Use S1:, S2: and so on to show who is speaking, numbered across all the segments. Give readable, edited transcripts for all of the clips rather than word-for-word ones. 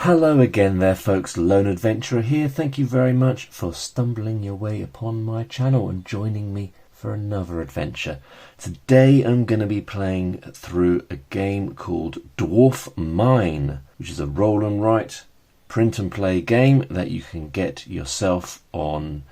S1: Hello again there folks, Lone Adventurer here. Thank you very much for stumbling your way upon my channel and joining me for another adventure. Today I'm going to be playing through a game called Dwarf Mine, which is a roll and write, print and play game that you can get yourself on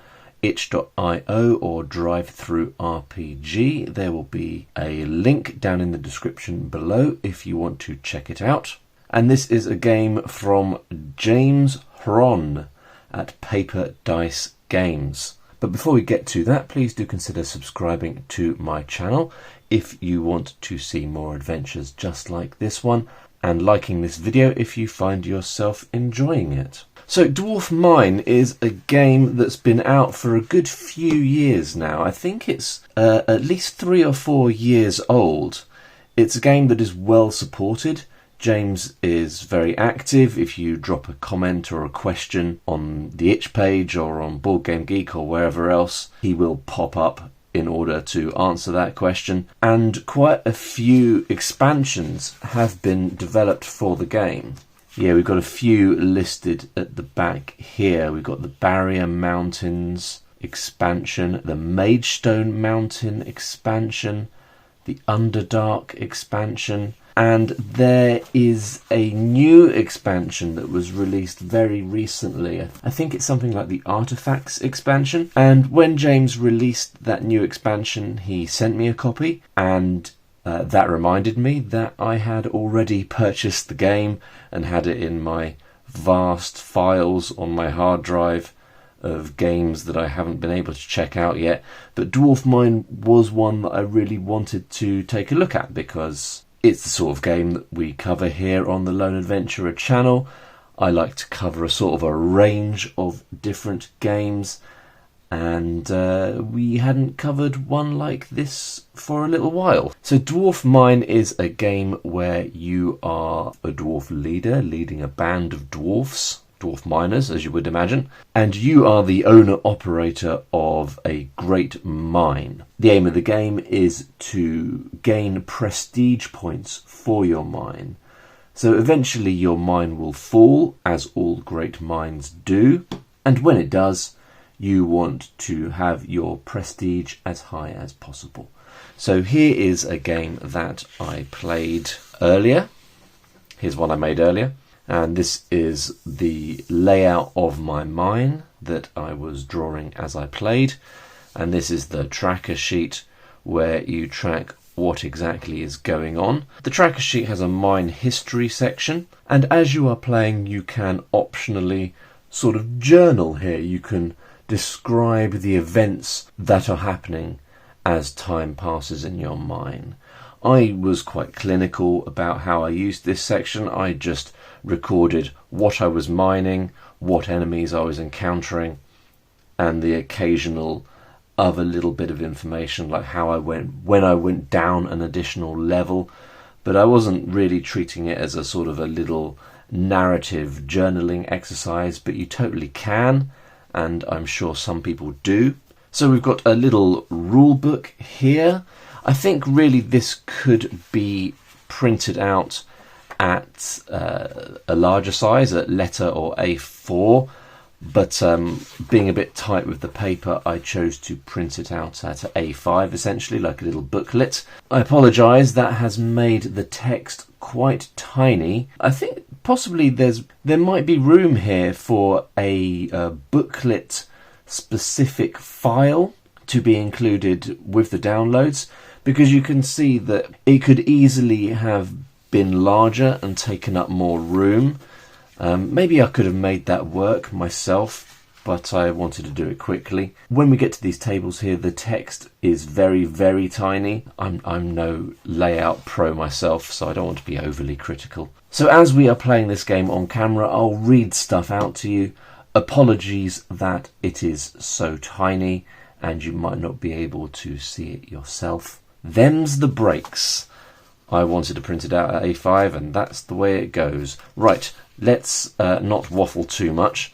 S1: itch.io or drive-thru-RPG. There will be a link down in the description below if you want to check it out. And this is a game from James Hron at Paper Dice Games. But before we get to that, please do consider subscribing to my channel if you want to see more adventures just like this one, and liking this video if you find yourself enjoying it. So Dwarf Mine is a game that's been out for a good few years now. I think it's at least 3 or 4 years old. It's a game that is well supported. James is very active. If you drop a comment or a question on the itch page or on Board Game Geek or wherever else, he will pop up in order to answer that question. And quite a few expansions have been developed for the game. Yeah, we've got a few listed at the back here. We've got the Barrier Mountains expansion, the Magestone Mountain expansion, the Underdark expansion, and there is a new expansion that was released very recently. I think it's something like the Artifacts expansion. And when James released that new expansion, he sent me a copy, and that reminded me that I had already purchased the game and had it in my vast files on my hard drive of games that I haven't been able to check out yet. But Dwarf Mine was one that I really wanted to take a look at because it's the sort of game that we cover here on the Lone Adventurer channel. I like to cover a sort of a range of different games, and we hadn't covered one like this for a little while. So Dwarf Mine is a game where you are a dwarf leader leading a band of dwarfs, dwarf miners as you would imagine, and you are the owner-operator of a great mine. The aim of the game is to gain prestige points for your mine. So eventually your mine will fall, as all great mines do, and when it does, you want to have your prestige as high as possible. So here is a game that I played earlier. Here's one I made earlier. And this is the layout of my mine that I was drawing as I played. And this is the tracker sheet where you track what exactly is going on. The tracker sheet has a mine history section, and as you are playing you can optionally sort of journal here. You can describe the events that are happening as time passes in your mine. I was quite clinical about how I used this section. I just recorded what I was mining, what enemies I was encountering, and the occasional other little bit of information like how I went when I went down an additional level. But I wasn't really treating it as a sort of a little narrative journaling exercise, but you totally can, and I'm sure some people do. So we've got a little rule book here. I think really this could be printed out at a larger size, at letter or A4, but being a bit tight with the paper, I chose to print it out at A5, essentially like a little booklet. I apologise, that has made the text quite tiny. I think possibly there might be room here for a booklet specific file to be included with the downloads, because you can see that it could easily have been larger and taken up more room. Maybe I could have made that work myself, but I wanted to do it quickly. When we get to these tables here, the text is very, very tiny. I'm no layout pro myself, so I don't want to be overly critical. So as we are playing this game on camera, I'll read stuff out to you. Apologies that it is so tiny and you might not be able to see it yourself. Them's the breaks. I wanted to print it out at A5, and that's the way it goes. Right, let's not waffle too much.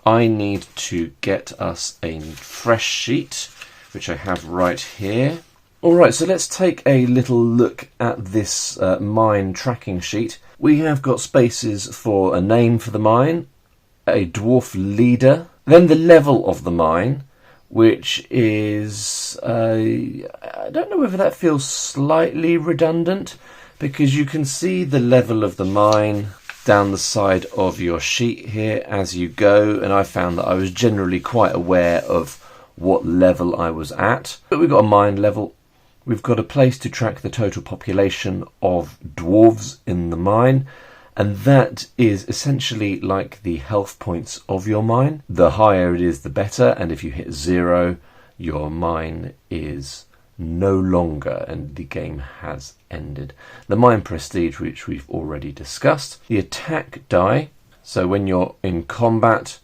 S1: I need to get us a fresh sheet, which I have right here. Alright, so let's take a little look at this mine tracking sheet. We have got spaces for a name for the mine, a dwarf leader, then the level of the mine, which is, I don't know whether that feels slightly redundant, because you can see the level of the mine down the side of your sheet here as you go, and I found that I was generally quite aware of what level I was at. But we've got a mine level, we've got a place to track the total population of dwarves in the mine, and that is essentially like the health points of your mine. The higher it is, the better, and if you hit 0, your mine is no longer and the game has ended. The mine prestige, which we've already discussed. The attack die, so when you're in combat,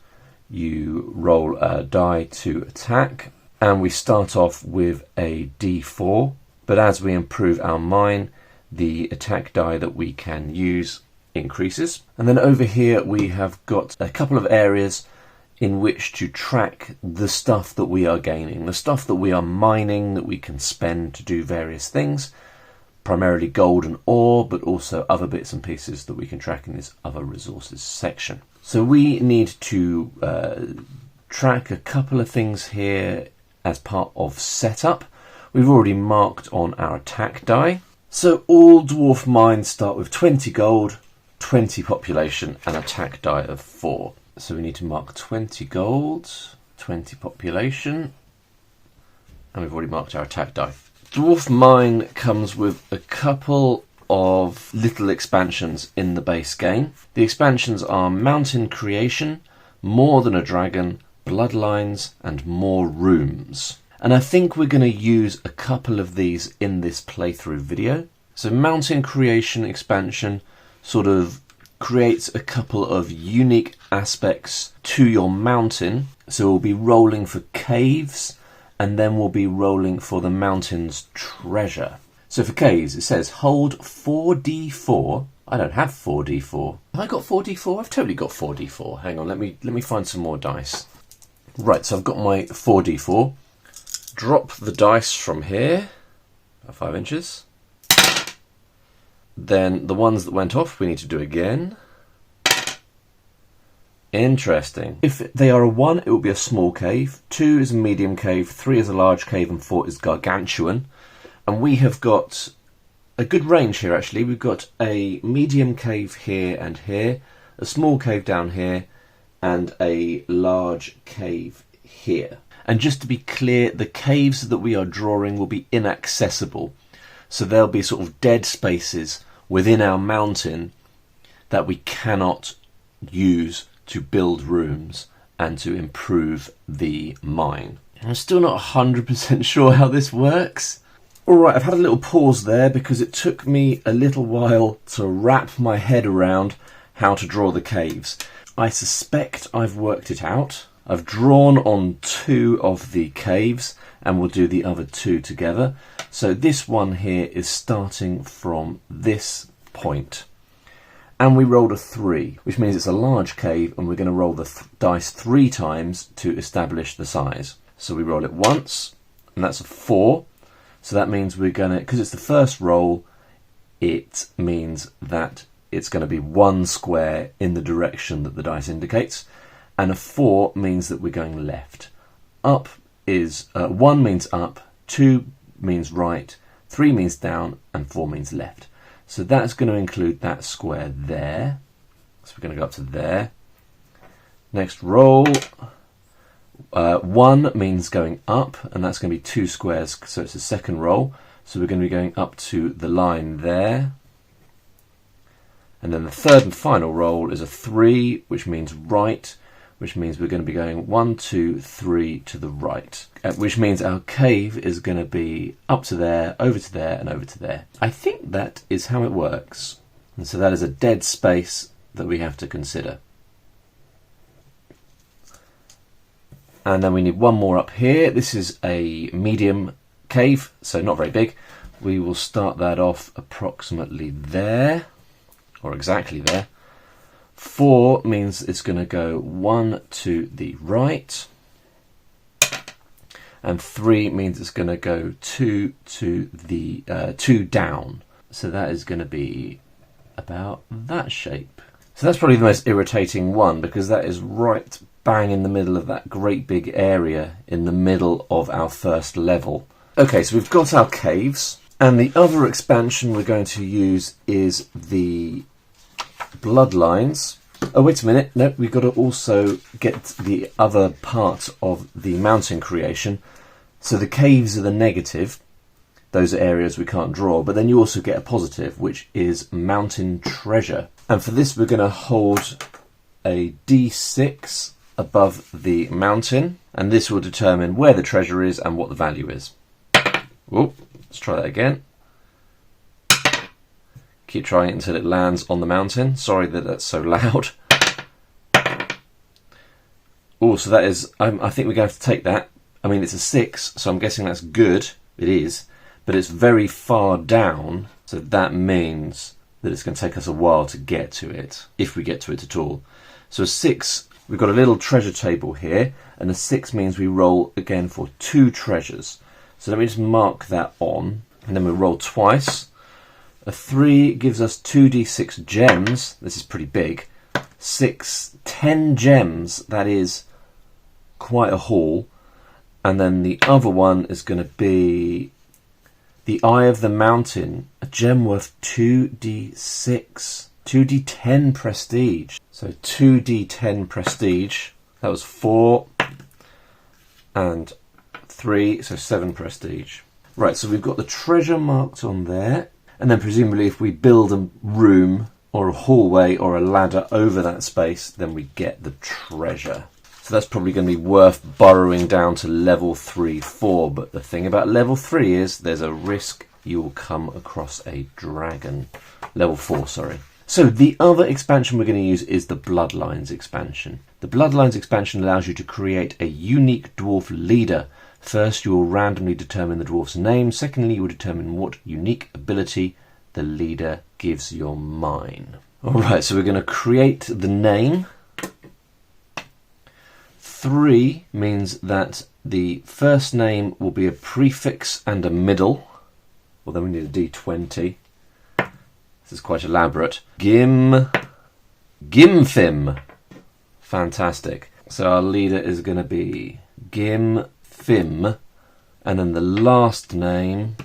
S1: you roll a die to attack, and we start off with a d4, but as we improve our mine, the attack die that we can use increases. And then over here we have got a couple of areas in which to track the stuff that we are gaining, the stuff that we are mining that we can spend to do various things, primarily gold and ore, but also other bits and pieces that we can track in this other resources section. So we need to track a couple of things here as part of setup. We've already marked on our attack die. So all dwarf mines start with 20 gold, 20 population, and attack die of 4. So we need to mark 20 gold, 20 population, and we've already marked our attack die. Dwarf Mine comes with a couple of little expansions in the base game. The expansions are Mountain Creation, More Than a Dragon, Bloodlines, and More Rooms. And I think we're going to use a couple of these in this playthrough video. So Mountain Creation expansion sort of creates a couple of unique aspects to your mountain. So we'll be rolling for caves, and then we'll be rolling for the mountain's treasure. So for caves, it says hold 4d4. I don't have 4d4. Have I got 4d4? I've totally got 4d4. Hang on, let me find some more dice. Right, so I've got my 4d4. Drop the dice from here, about 5 inches. Then the ones that went off we need to do again. Interesting. If they are a 1, it will be a small cave, 2 is a medium cave, 3 is a large cave, and 4 is gargantuan. And we have got a good range here actually. We've got a medium cave here and here, a small cave down here, and a large cave here. And just to be clear, the caves that we are drawing will be inaccessible. So there'll be sort of dead spaces within our mountain that we cannot use to build rooms and to improve the mine. I'm still not 100% sure how this works. Alright, I've had a little pause there because it took me a little while to wrap my head around how to draw the caves. I suspect I've worked it out. I've drawn on 2 of the caves and we'll do the other 2 together. So this one here is starting from this point. And we rolled a 3, which means it's a large cave, and we're going to roll the dice 3 times to establish the size. So we roll it once, and that's a 4. So that means we're going to, because it's the first roll, it means that it's going to be 1 square in the direction that the dice indicates. And a 4 means that we're going left. Up is 1 means up, 2 means right, 3 means down, and 4 means left. So that's going to include that square there. So we're going to go up to there. Next roll. 1 means going up, and that's going to be 2 squares, so it's a second roll. So we're going to be going up to the line there. And then the third and final roll is a 3, which means right, which means we're going to be going 1, 2, 3 to the right, which means our cave is going to be up to there, over to there, and over to there. I think that is how it works. And so that is a dead space that we have to consider. And then we need 1 more up here. This is a medium cave, so not very big. We will start that off approximately there, or exactly there. 4 means it's going to go 1 to the right, and 3 means it's going to go 2 to the 2 down. So that is going to be about that shape. So that's probably the most irritating one, because that is right bang in the middle of that great big area in the middle of our first level. Okay, so we've got our caves, and the other expansion we're going to use is the bloodlines. Oh, wait a minute. No, we've got to also get the other part of the mountain creation. So the caves are the negative. Those are areas we can't draw. But then you also get a positive, which is mountain treasure. And for this, we're going to hold a D6 above the mountain. And this will determine where the treasure is and what the value is. Oh, let's try that again. Keep trying it until it lands on the mountain. Sorry that that's so loud. Oh, so that is, I think we're going to have to take that. I mean, it's a 6, so I'm guessing that's good. It is. But it's very far down, so that means that it's going to take us a while to get to it, if we get to it at all. So a 6, we've got a little treasure table here, and a 6 means we roll again for 2 treasures. So let me just mark that on, and then we roll twice. A 3 gives us 2d6 gems. This is pretty big. 6, 10 gems. That is quite a haul. And then the other one is going to be the Eye of the Mountain. A gem worth 2d6. 2d10 prestige. So 2d10 prestige. That was 4 and 3, so 7 prestige. Right, so we've got the treasure marked on there. And then presumably if we build a room or a hallway or a ladder over that space, then we get the treasure. So that's probably going to be worth burrowing down to level 3, 4. But the thing about level 3 is there's a risk you will come across a dragon. Level 4, sorry. So the other expansion we're going to use is the Bloodlines expansion. The Bloodlines expansion allows you to create a unique dwarf leader. First, you will randomly determine the dwarf's name. Secondly, you will determine what unique ability the leader gives your mine. Alright, so we're going to create the name. 3 means that the first name will be a prefix and a middle. Well, then we need a D20. This is quite elaborate. Gimfim. Fantastic. So our leader is going to be Gimfim. And then the last name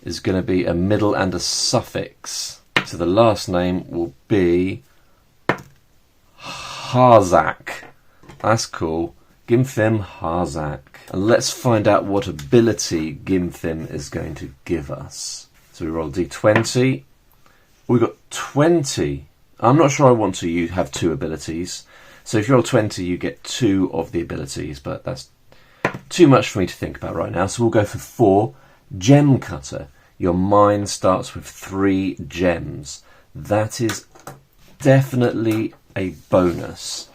S1: is going to be a middle and a suffix. So the last name will be Harzak. That's cool. Gimfim Harzak. And let's find out what ability Gimfim is going to give us. So we roll D20. We got 20. I'm not sure I want to have 2 abilities. So if you roll 20, you get 2 of the abilities, but that's too much for me to think about right now. So we'll go for 4. Gem Cutter. Your mine starts with 3 gems. That is definitely a bonus.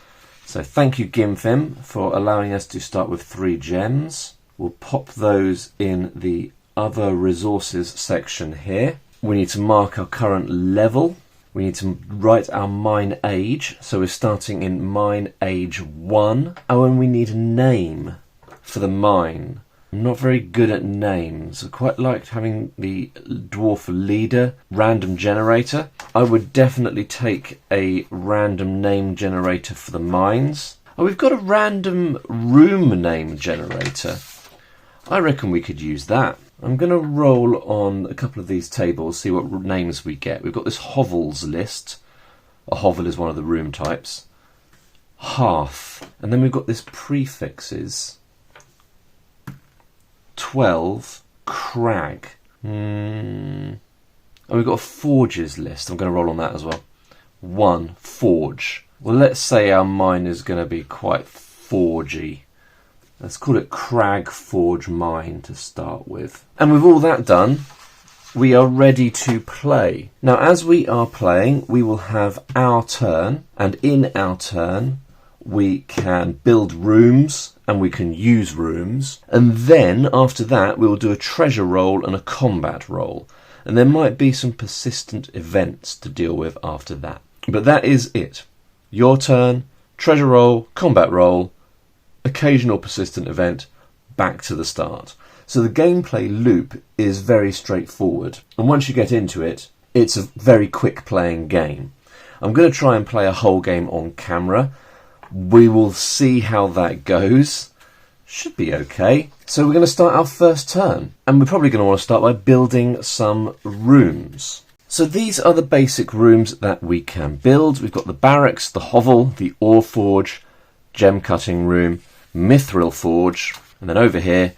S1: So thank you, Gimfim, for allowing us to start with 3 gems. We'll pop those in the other resources section here. We need to mark our current level. We need to write our mine age. So we're starting in mine age 1. Oh, and we need a name for the mine. I'm not very good at names. I quite liked having the dwarf leader random generator. I would definitely take a random name generator for the mines. Oh, we've got a random room name generator. I reckon we could use that. I'm going to roll on a couple of these tables, see what names we get. We've got this hovels list. A hovel is one of the room types. Hearth. And then we've got this prefixes. 12, crag. Oh, we've got a forges list. I'm going to roll on that as well. 1, forge. Well, let's say our mine is going to be quite forgy. Let's call it Crag Forge Mine to start with. And with all that done, we are ready to play. Now, as we are playing, we will have our turn. And in our turn, we can build rooms and we can use rooms. And then after that, we will do a treasure roll and a combat roll. And there might be some persistent events to deal with after that. But that is it. Your turn, treasure roll, combat roll, occasional persistent event, back to the start. So the gameplay loop is very straightforward. And once you get into it, it's a very quick playing game. I'm going to try and play a whole game on camera. We will see how that goes. Should be okay. So we're going to start our first turn, and we're probably going to want to start by building some rooms. So these are the basic rooms that we can build. We've got the barracks, the hovel, the ore forge, gem cutting room, mithril forge, and then over here,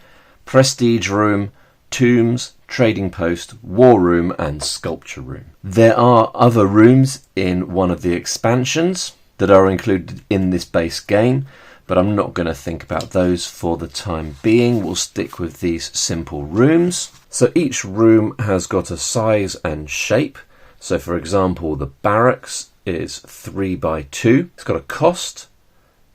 S1: prestige room, tombs, trading post, war room, and sculpture room. There are other rooms in one of the expansions that are included in this base game, but I'm not going to think about those for the time being. We'll stick with these simple rooms. So each room has got a size and shape. So for example, the barracks is 3 by 2. It's got a cost.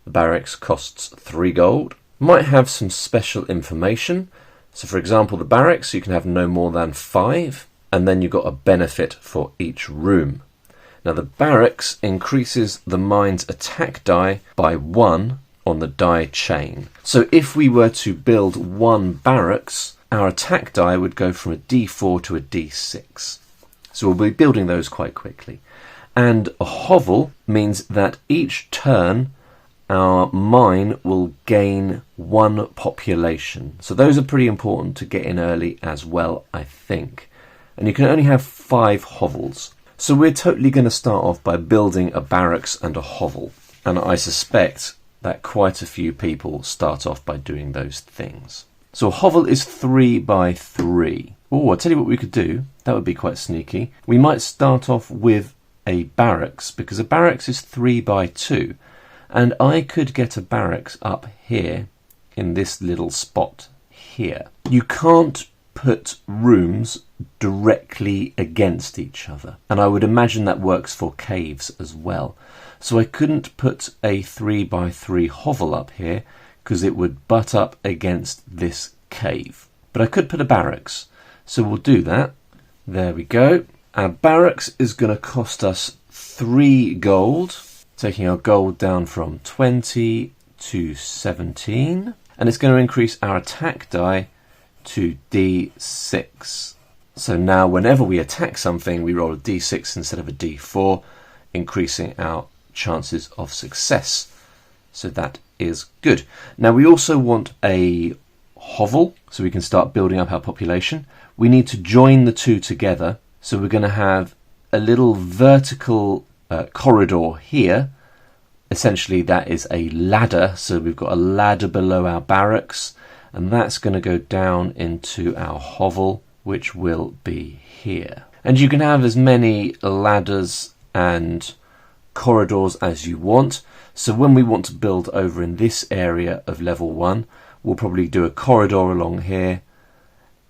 S1: The barracks costs 3 gold. Might have some special information. So for example, the barracks, you can have no more than 5, and then you've got a benefit for each room. Now the barracks increases the mine's attack die by 1 on the die chain. So if we were to build 1 barracks, our attack die would go from a D4 to a D6. So we'll be building those quite quickly. And a hovel means that each turn our mine will gain 1 population. So those are pretty important to get in early as well, I think. And you can only have 5 hovels. So we're totally going to start off by building a barracks and a hovel. And I suspect that quite a few people start off by doing those things. So a hovel is 3 by 3. Oh, I'll tell you what we could do. That would be quite sneaky. We might start off with a barracks, because a barracks is 3 by 2. And I could get a barracks up here in this little spot here. You can't put rooms directly against each other. And I would imagine that works for caves as well. So I couldn't put a 3 by 3 hovel up here because it would butt up against this cave. But I could put a barracks. So we'll do that. There we go. Our barracks is going to cost us 3 gold, taking our gold down from 20 to 17. And it's going to increase our attack die to D6. So now whenever we attack something, we roll a D6 instead of a D4, increasing our chances of success. So that is good. Now we also want a hovel, so we can start building up our population. We need to join the two together. So we're going to have a little vertical corridor here. Essentially that is a ladder. So we've got a ladder below our barracks, and that's going to go down into our hovel, which will be here. And you can have as many ladders and corridors as you want. So when we want to build over in this area of level 1, we'll probably do a corridor along here,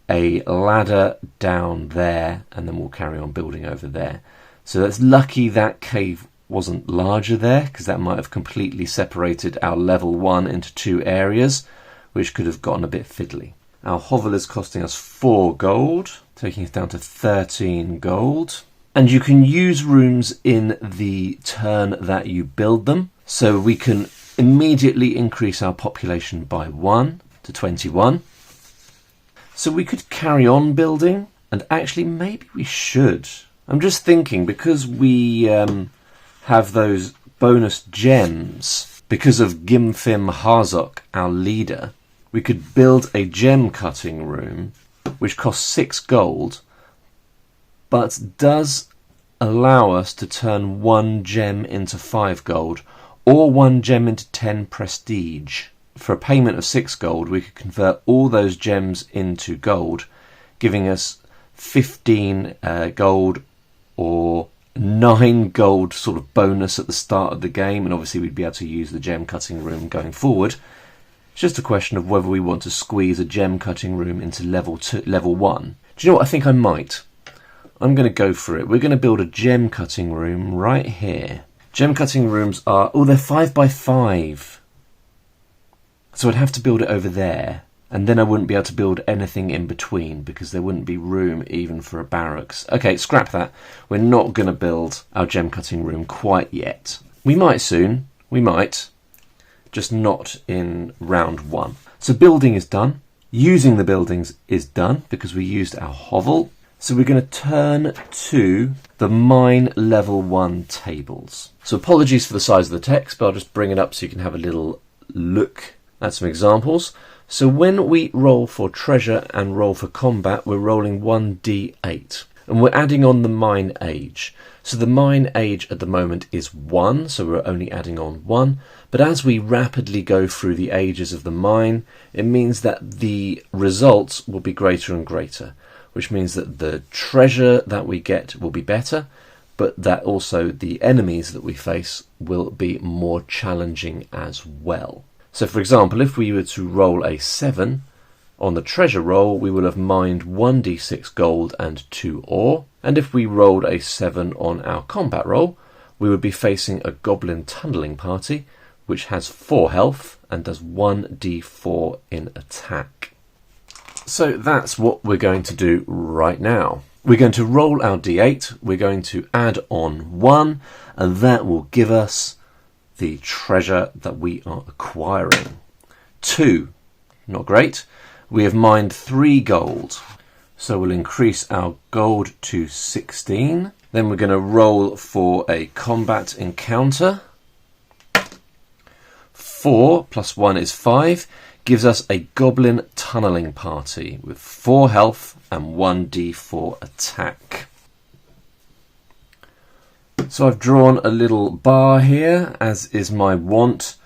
S1: a ladder down there, and then we'll carry on building over there. So that's lucky that cave wasn't larger there, because that might have completely separated our level 1 into 2 areas, which could have gotten a bit fiddly. Our hovel is costing us 4 gold, taking us down to 13 gold. And you can use rooms in the turn that you build them. So we can immediately increase our population by 1 to 21. So we could carry on building, and actually maybe we should. I'm just thinking, because we have those bonus gems, because of Gimfim Harzok, our leader, we could build a gem cutting room, which costs 6 gold, but does allow us to turn 1 gem into 5 gold, or 1 gem into 10 prestige. For a payment of 6 gold, we could convert all those gems into gold, giving us 15 gold or 9 gold sort of bonus at the start of the game, and obviously we'd be able to use the gem cutting room going forward. It's just a question of whether we want to squeeze a gem cutting room into level 1. Do you know what? I think I might. I'm going to go for it. We're going to build a gem cutting room right here. Gem cutting rooms are, they're 5 by 5. So I'd have to build it over there. And then I wouldn't be able to build anything in between, because there wouldn't be room even for a barracks. Okay, scrap that. We're not going to build our gem cutting room quite yet. We might soon. We might. Just not in round 1. So building is done. Using the buildings is done, because we used our hovel. So we're going to turn to the Mine Level 1 tables. So apologies for the size of the text, but I'll just bring it up so you can have a little look at some examples. So when we roll for treasure and roll for combat, we're rolling 1d8. And we're adding on the mine age. So the mine age at the moment is 1, so we're only adding on 1. But as we rapidly go through the ages of the mine, it means that the results will be greater and greater, which means that the treasure that we get will be better, but that also the enemies that we face will be more challenging as well. So for example, if we were to roll a 7, on the treasure roll we will have mined 1d6 gold and 2 ore, and if we rolled a 7 on our combat roll, we would be facing a goblin tunnelling party, which has 4 health and does 1d4 in attack. So that's what we're going to do right now. We're going to roll our d8, we're going to add on 1, and that will give us the treasure that we are acquiring. 2, not great. We have mined 3 gold, so we'll increase our gold to 16. Then we're going to roll for a combat encounter. 4 plus 1 is 5. Gives us a goblin tunnelling party with 4 health and 1d4 attack. So I've drawn a little bar here, as is my wont,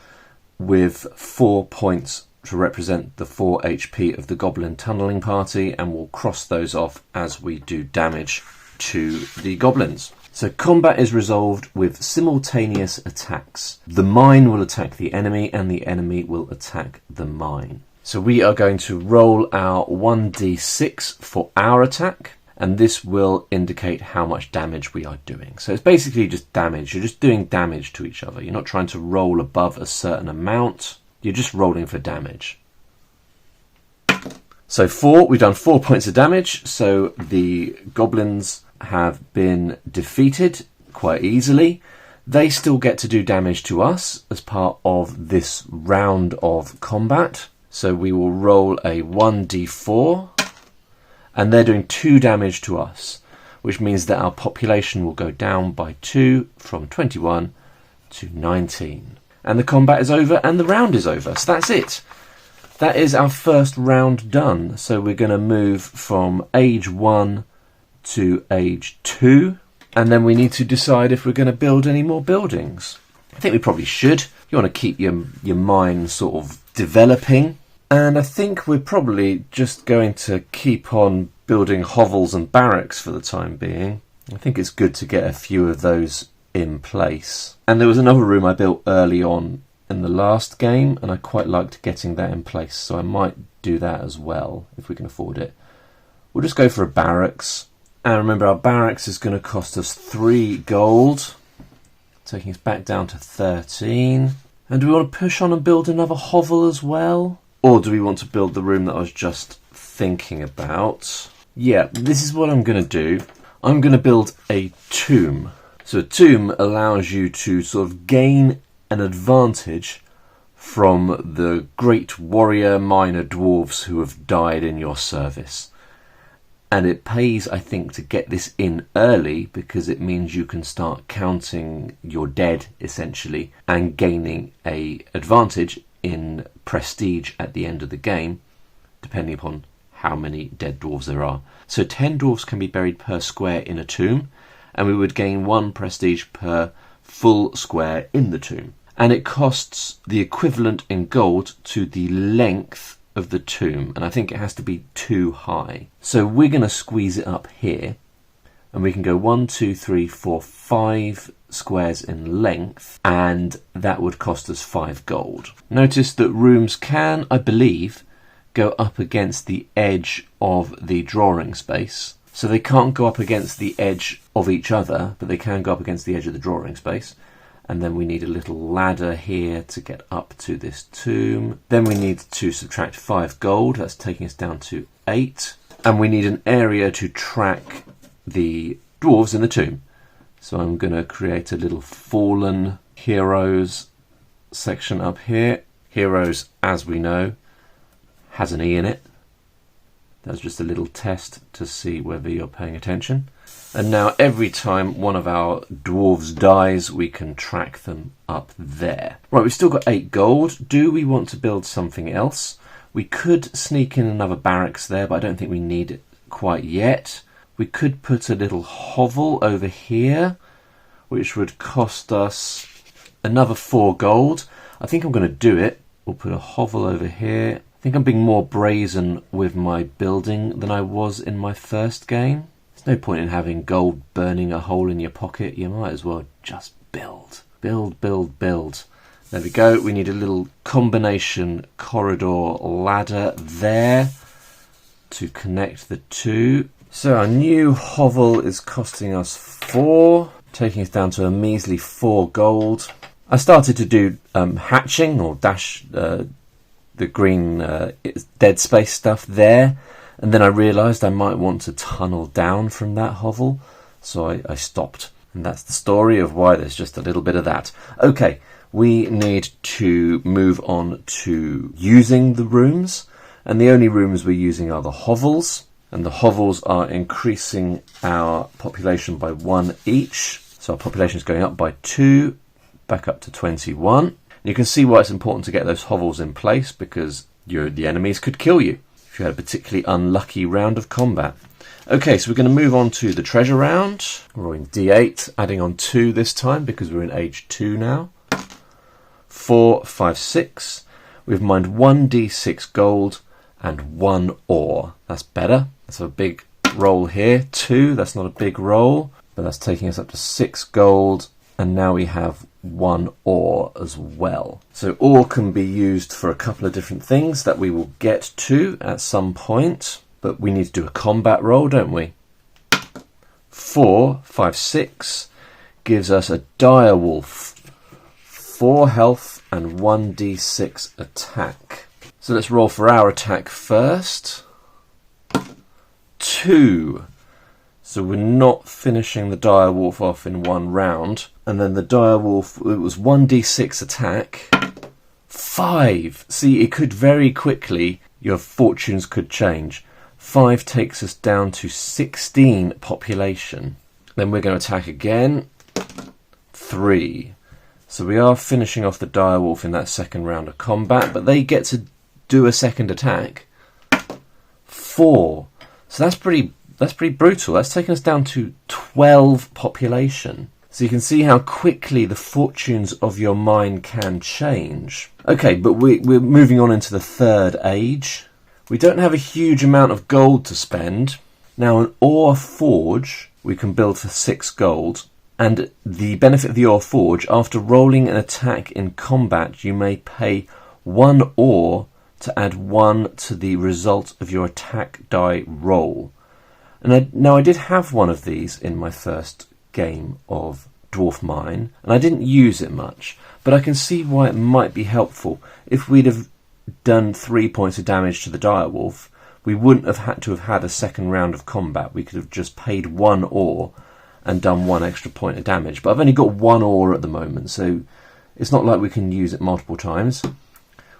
S1: with 4 points to represent the 4 HP of the goblin tunnelling party, and we'll cross those off as we do damage to the goblins. So combat is resolved with simultaneous attacks. The mine will attack the enemy and the enemy will attack the mine. So we are going to roll our 1d6 for our attack, and this will indicate how much damage we are doing. So it's basically just damage. You're just doing damage to each other. You're not trying to roll above a certain amount. You're just rolling for damage. So 4, we've done 4 points of damage, so the goblins have been defeated quite easily. They still get to do damage to us as part of this round of combat. So we will roll a 1d4, and they're doing 2 damage to us, which means that our population will go down by 2 from 21 to 19. And the combat is over and the round is over. So that's it. That is our first round done. So we're going to move from age 1 to age 2, and then we need to decide if we're going to build any more buildings. I think we probably should. You want to keep your mine sort of developing, and I think we're probably just going to keep on building hovels and barracks for the time being. I think it's good to get a few of those in place. And there was another room I built early on in the last game, and I quite liked getting that in place, so I might do that as well if we can afford it. We'll just go for a barracks. And remember, our barracks is going to cost us 3 gold, taking us back down to 13. And do we want to push on and build another hovel as well? Or do we want to build the room that I was just thinking about? Yeah, this is what I'm going to do. I'm going to build a tomb. So a tomb allows you to sort of gain an advantage from the great warrior miner dwarves who have died in your service. And it pays, I think, to get this in early, because it means you can start counting your dead, essentially, and gaining a advantage in prestige at the end of the game, depending upon how many dead dwarves there are. So 10 dwarves can be buried per square in a tomb, and we would gain 1 prestige per full square in the tomb. And it costs the equivalent in gold to the length of the tomb, and I think it has to be 2 high. So we're going to squeeze it up here, and we can go 1, 2, 3, 4, 5 squares in length, and that would cost us 5 gold. Notice that rooms can, I believe, go up against the edge of the drawing space. So they can't go up against the edge of each other, but they can go up against the edge of the drawing space. And then we need a little ladder here to get up to this tomb. Then we need to subtract 5 gold. That's taking us down to 8. And we need an area to track the dwarves in the tomb. So I'm going to create a little fallen heroes section up here. Heroes, as we know, has an E in it. That's just a little test to see whether you're paying attention. And now every time one of our dwarves dies, we can track them up there. Right, we've still got 8 gold. Do we want to build something else? We could sneak in another barracks there, but I don't think we need it quite yet. We could put a little hovel over here, which would cost us another 4 gold. I think I'm going to do it. We'll put a hovel over here. I think I'm being more brazen with my building than I was in my first game. There's no point in having gold burning a hole in your pocket. You might as well just build. Build, build, build. There we go. We need a little combination corridor ladder there to connect the two. So our new hovel is costing us 4, taking us down to a measly 4 gold. I started to do hatching or dash the green dead space stuff there, and then I realised I might want to tunnel down from that hovel, so I stopped. And that's the story of why there's just a little bit of that. Okay, we need to move on to using the rooms, and the only rooms we're using are the hovels, and the hovels are increasing our population by 1 each. So our population is going up by 2, back up to 21. And you can see why it's important to get those hovels in place, because the enemies could kill you if you had a particularly unlucky round of combat. Okay, so we're going to move on to the treasure round. We're in D8, adding on 2 this time because we're in age 2 now. 4, 5, 6. We've mined 1 D6 gold and 1 ore. That's better. That's a big roll here. 2, that's not a big roll, but that's taking us up to 6 gold. And now we have 1 ore as well. So ore can be used for a couple of different things that we will get to at some point. But we need to do a combat roll, don't we? 4, 5, 6 gives us a dire wolf. 4 health and 1 d6 attack. So let's roll for our attack first. 2. So we're not finishing the dire wolf off in 1 round. And then the dire wolf, it was 1d6 attack. 5. See, it could very quickly, your fortunes could change. 5 takes us down to 16 population. Then we're going to attack again. 3. So we are finishing off the direwolf in that second round of combat, but they get to do a second attack. 4. So that's pretty brutal. That's taken us down to 12 population. So you can see how quickly the fortunes of your mine can change. Okay, but we're moving on into the third age. We don't have a huge amount of gold to spend. Now, an ore forge we can build for 6 gold. And the benefit of the ore forge, after rolling an attack in combat, you may pay 1 ore to add 1 to the result of your attack die roll. And now I did have one of these in my first game of Dwarf Mine, and I didn't use it much. But I can see why it might be helpful. If we'd have done 3 points of damage to the direwolf, we wouldn't have had to have had a second round of combat. We could have just paid 1 ore and done 1 extra point of damage. But I've only got 1 ore at the moment, so it's not like we can use it multiple times.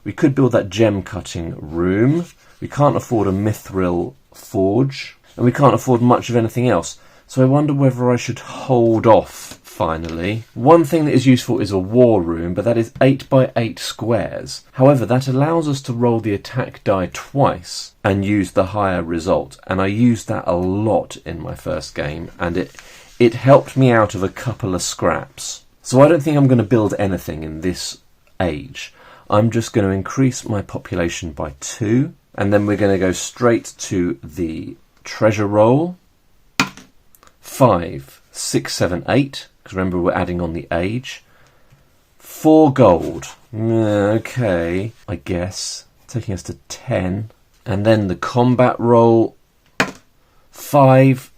S1: We could build that gem cutting room. We can't afford a mithril forge, and we can't afford much of anything else. So I wonder whether I should hold off finally. One thing that is useful is a war room, but that is 8 by 8 squares. However, that allows us to roll the attack die twice and use the higher result. And I used that a lot in my first game, and it helped me out of a couple of scraps. So I don't think I'm going to build anything in this age. I'm just going to increase my population by 2, and then we're going to go straight to the treasure roll. 5, 6, 7, 8, because remember we're adding on the age. 4 gold. Okay, I guess. Taking us to 10. And then the combat roll. 5,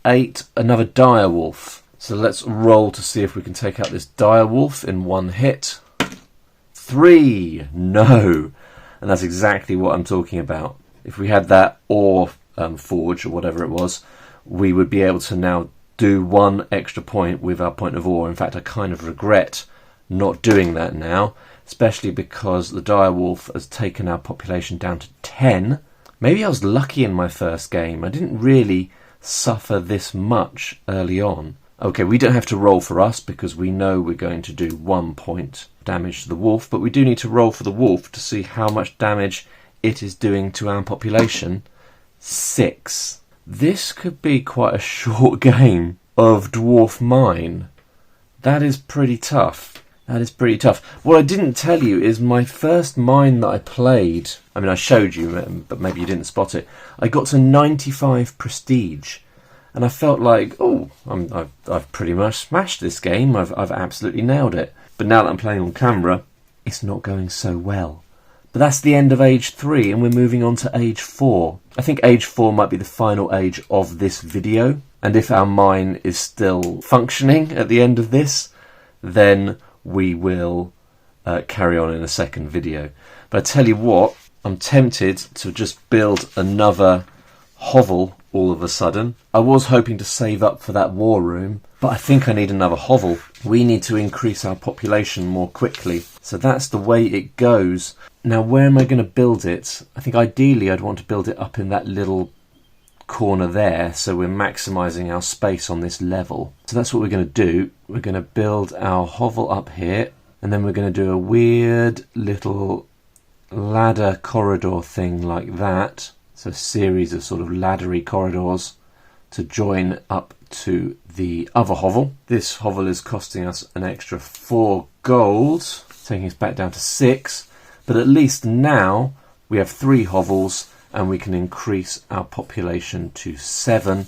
S1: 8, another direwolf. So let's roll to see if we can take out this direwolf in 1 hit. 3, no. And that's exactly what I'm talking about. If we had that ore forge or whatever it was, we would be able to now do 1 extra point with our point of ore. In fact, I kind of regret not doing that now, especially because the direwolf has taken our population down to 10. Maybe I was lucky in my first game. I didn't really suffer this much early on. Okay, we don't have to roll for us because we know we're going to do 1 point damage to the wolf, but we do need to roll for the wolf to see how much damage it is doing to our population. 6. This could be quite a short game of Dwarf Mine. That is pretty tough. That is pretty tough. What I didn't tell you is my first mine that I played, I mean I showed you, but maybe you didn't spot it, I got to 95 prestige. And I felt like, oh, I've pretty much smashed this game. I've absolutely nailed it. But now that I'm playing on camera, it's not going so well. But that's the end of age 3, and we're moving on to age 4. I think age 4 might be the final age of this video. And if our mine is still functioning at the end of this, then we will carry on in a second video. But I tell you what, I'm tempted to just build another hovel all of a sudden. I was hoping to save up for that war room, but I think I need another hovel. We need to increase our population more quickly. So that's the way it goes. Now, where am I going to build it? I think ideally I'd want to build it up in that little corner there, so we're maximizing our space on this level. So that's what we're going to do. We're going to build our hovel up here, and then we're going to do a weird little ladder corridor thing like that. So a series of sort of laddery corridors to join up to the other hovel. This hovel is costing us an extra 4 gold, taking us back down to 6. But at least now we have 3 hovels and we can increase our population to 7,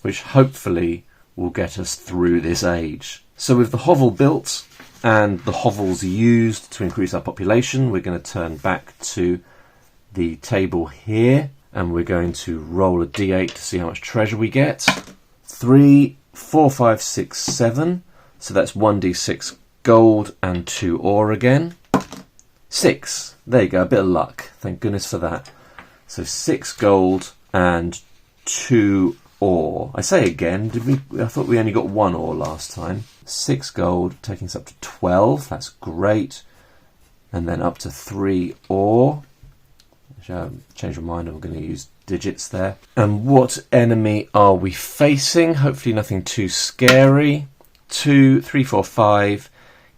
S1: which hopefully will get us through this age. So with the hovel built and the hovels used to increase our population, we're going to turn back to the table here. And we're going to roll a d8 to see how much treasure we get. 3, 4, 5, 6, 7. So that's 1d6 gold and 2 ore again. 6. There you go, a bit of luck. Thank goodness for that. So 6 gold and 2 ore. I say again, I thought we only got 1 ore last time. 6 gold, taking us up to 12. That's great. And then up to 3 ore. Change my mind, I'm going to use digits there. And what enemy are we facing? Hopefully nothing too scary. 2, 3, 4, 5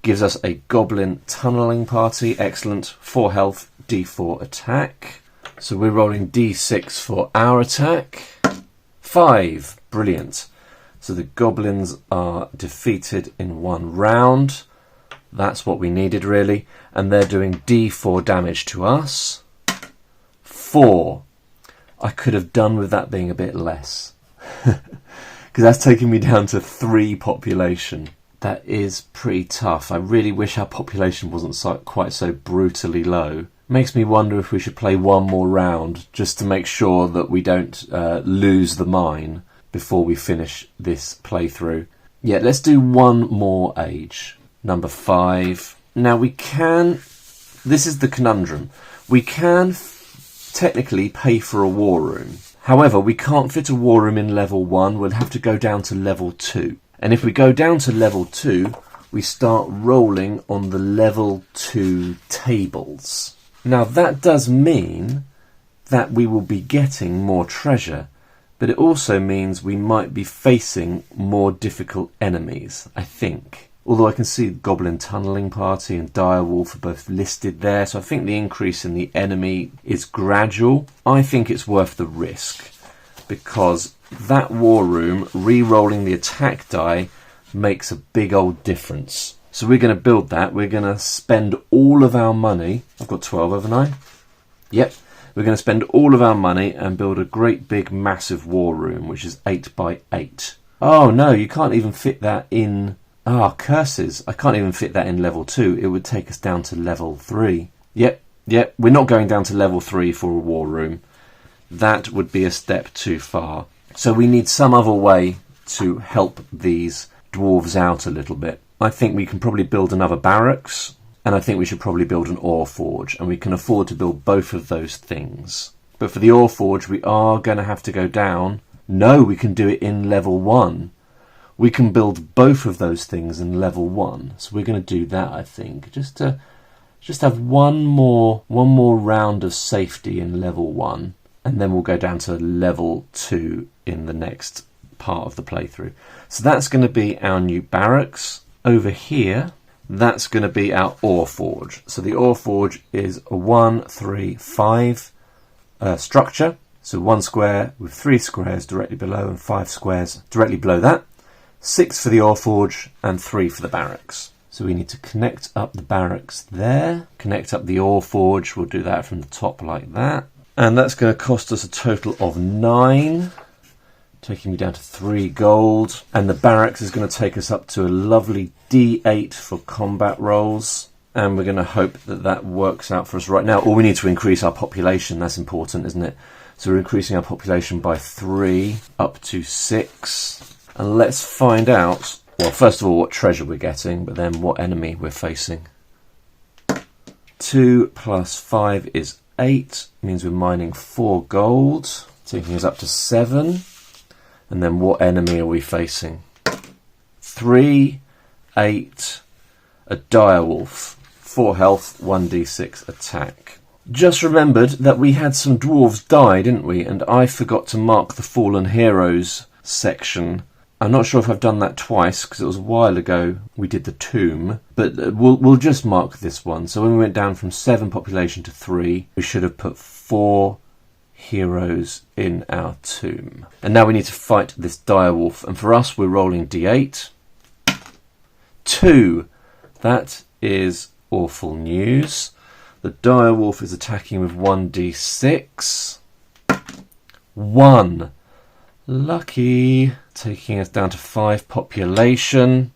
S1: gives us a goblin tunneling party. Excellent. 4 health, d4 attack. So we're rolling d6 for our attack. 5. Brilliant. So the goblins are defeated in 1 round. That's what we needed really. And they're doing d4 damage to us. 4. I could have done with that being a bit less. Because that's taking me down to 3 population. That is pretty tough. I really wish our population wasn't quite so brutally low. Makes me wonder if we should play 1 more round just to make sure that we don't lose the mine before we finish this playthrough. Yeah, let's do 1 more age. Number 5. Now we can... This is the conundrum. We can technically pay for a war room. However, we can't fit a war room in level 1. We'll have to go down to level 2. And if we go down to level 2, we start rolling on the level 2 tables. Now that does mean that we will be getting more treasure, but it also means we might be facing more difficult enemies, I think. Although I can see Goblin Tunneling Party and Direwolf are both listed there, so I think the increase in the enemy is gradual. I think it's worth the risk, because that war room, re-rolling the attack die, makes a big old difference. So we're going to build that. We're going to spend all of our money. I've got 12, haven't I? Yep. We're going to spend all of our money and build a great big massive war room, which is 8 by 8. Oh no, you can't even fit that in... Ah, curses. I can't even fit that in level 2. It would take us down to level 3. Yep. We're not going down to level 3 for a war room. That would be a step too far. So we need some other way to help these dwarves out a little bit. I think we can probably build another barracks, and I think we should probably build an ore forge, and we can afford to build both of those things. But for the ore forge, we are going to have to go down. No, we can do it in level 1. We can build both of those things in level 1. So we're going to do that, I think, just to have one more round of safety in level 1. and then we'll go down to level 2 in the next part of the playthrough. So that's going to be our new barracks. Over here, that's going to be our ore forge. So the ore forge is a 1, 3, 5 structure. So 1 square with 3 squares directly below and 5 squares directly below that. 6 for the ore forge and 3 for the barracks. So we need to connect up the barracks there, connect up the ore forge. We'll do that from the top like that. And that's going to cost us a total of 9, taking me down to 3 gold. And the barracks is going to take us up to a lovely D8 for combat rolls. And we're going to hope that that works out for us right now. Or we need to increase our population. That's important, isn't it? So we're increasing our population by 3 up to 6. And let's find out, well, first of all, what treasure we're getting, but then what enemy we're facing. 2 plus 5 is 8, means we're mining 4 gold, taking us up to 7. And then what enemy are we facing? 3, 8, a direwolf, 4 health, 1d6 attack. Just remembered that we had some dwarves die, didn't we? And I forgot to mark the fallen heroes section. I'm not sure if I've done that twice because it was a while ago we did the tomb, but we'll just mark this one. So when we went down from 7 population to 3, we should have put 4 heroes in our tomb. And now we need to fight this direwolf, and for us we're rolling d8. 2. That is awful news. The direwolf is attacking with 1d6. 1. Lucky. Taking us down to 5 population.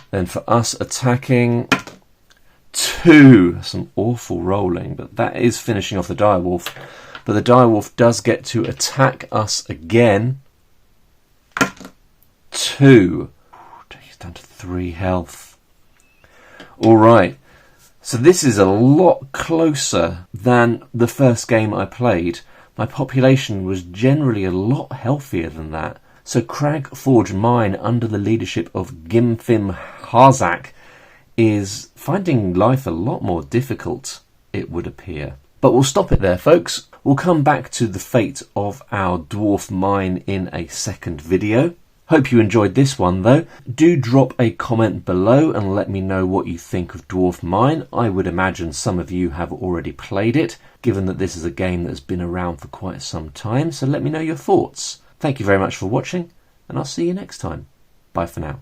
S1: Then for us attacking, 2. Some awful rolling, but that is finishing off the direwolf. But the direwolf does get to attack us again. 2. Taking us down to 3 health. Alright. So this is a lot closer than the first game I played. My population was generally a lot healthier than that. So Crag Forge Mine, under the leadership of Gimfim Harzak, is finding life a lot more difficult, it would appear. But we'll stop it there, folks. We'll come back to the fate of our Dwarf Mine in a second video. Hope you enjoyed this one though. Do drop a comment below and let me know what you think of Dwarf Mine. I would imagine some of you have already played it, given that this is a game that's been around for quite some time, so let me know your thoughts. Thank you very much for watching, and I'll see you next time. Bye for now.